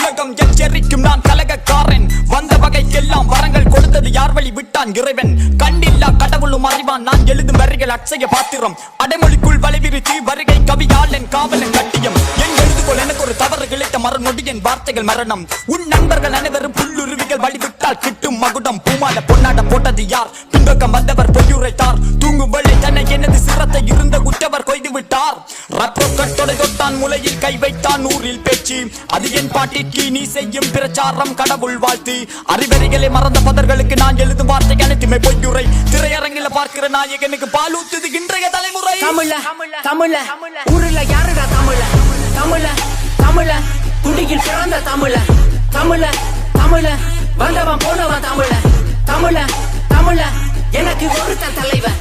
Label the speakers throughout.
Speaker 1: உலகம் எச்சரிக்கும் நான் கலகக்காரன் வந்த வகைக்கெல்லாம் வரங்கள் கொடுத்தது யார் வழி விட்டான் இறைவன் கண்டில்லா கடவுளும் அறிவான் நான் எழுதும் வரிகள் அட்சய பாத்திரம் அடைமொழிக்குள் வலைவிரித்து வருகை கவியாளன் காவலன் கட்டியம் என் எழுதுகோள் எனக்கு ஒரு தவறு கிளைத்த மறுநொடியின் வார்த்தைகள் மரணம் உன் நண்பர்கள் அனைவரும் புல்லுருவிகள் வழிவிட்டால் கிட்டும் மகுடம் பூமால பொன்னாட போட்டது யார் பின்பக்கம் வந்தவர் பொய்யுரைத்தார் தூங்கும் வேளை தன்னை எனது சிரத்தை இருந்த உற்றவர் கொய்து விட்டார் ரப்பொக்கட்டொடை தொட்டான் முலையில் கை வைத்தான் ஊரில் பேச்சு அது என் பாட்டிற்கு நீ செய்யும் பிரச்சாரம் கடவுள் வாழ்த்து அறிவறிகளை மறந்த பதர்களுக்கு நான் எழுதும் வார்த்தை அனைத்துமே பொய்யுரை திரையரங்கில பார்க்கிற நாயகனுக்கு பாலூத்துது இன்றைய தலைமுறை
Speaker 2: தமிழ ஊரில் யாருடா தமிழ குடியில் பிறந்த தமிழ வந்தவன் போனவன் தமிழ எனக்கு ஒருத்தன் தலைவன்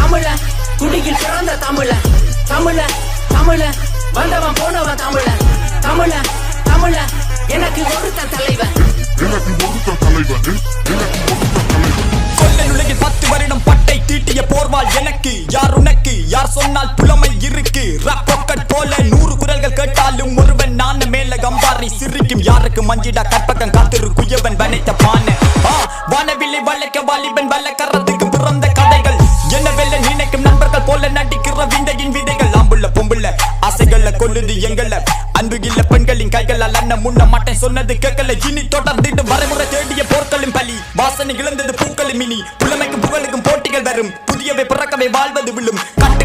Speaker 2: தமிழ குடியில் பிறந்த தமிழ வந்தவன் போனவன் தமிழ எனக்கு ஒருத்தன் தலைவன்
Speaker 1: கொல்லுலகில் 10 வருடம் பட்டை தீட்டிய போர்வால் எனக்கு யார் உனக்கு யார் சொன்னால் புலமை இருக்கு ரப்பொக்கட் போல 100 குரல்கள் கேட்டாலும் ஒருவன் நான் மேல கம்பாரி சிரிக்கும் யாருக்கு மஞ்சிடா கற்பக்கம் காத்திரு குயவன் வனைத்த பானை வானவில்லை வளைக்க வாலிபன் வல்லக்கரத்துக்கு பிறந்த கதைகள் என்ன வெல்ல நினைக்கும் நண்பர்கள் போல நடிக்கிற விந்தையின் விதைகள் ஆம்புள்ள பொம்புள்ள ஆசைகள்ல கொல்லுது எங்கள அன்பு இல்ல பெண்களின் கைகளால் அண்ணன் முன்ன மாட்டேன் சொன்னது கேட்கல இனி தொடர்ந்துட்டு வரைமுறை தேடிய போர்க்களும் பலி வாசனை இழந்தது பூக்களும் இனி புலமைக்கும் புகழுக்கும் போட்டிகள் வரும் புதியவை பிறக்கவை வாழ்வது விழும்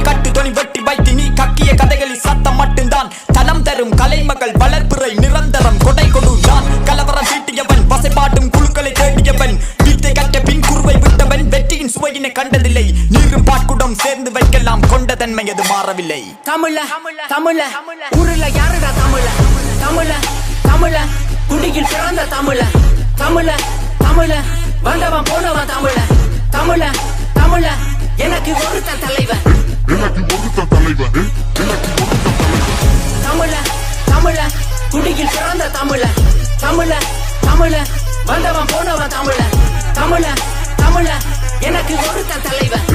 Speaker 1: கட்டு துணி வெட்டி வைத்து நீ கக்கிய கதைகளில் சத்தம் மட்டும்தான் தனம் தரும் கலைமகள் வளர்ப்புரை நிரந்தரம் கொடை கொடுத்தான் கலவரம் தீட்டியவன் வசைப்பாட்டும் குழுக்களை தேடியவன் வீட்டை கட்ட பின் குருவை விட்டவன் வெற்றியின் சுவையினை கண்டதில்லை நீரும் பாட்குடம் சேர்ந்து வைக்கலாம் கொண்ட தன்மை அது மாறவில்லை
Speaker 2: தமிழ ஊரில் யாருடா தமிழ குடியில் பிறந்த தமிழ வந்தவன் போனவன் தமிழ எனக்கு ஒருத்தன் தலைவன் தமிழ குடியில் பிறந்த தமிழ வந்தவன் போனவன் தமிழ எனக்கு ஒருத்தன் தலைவன்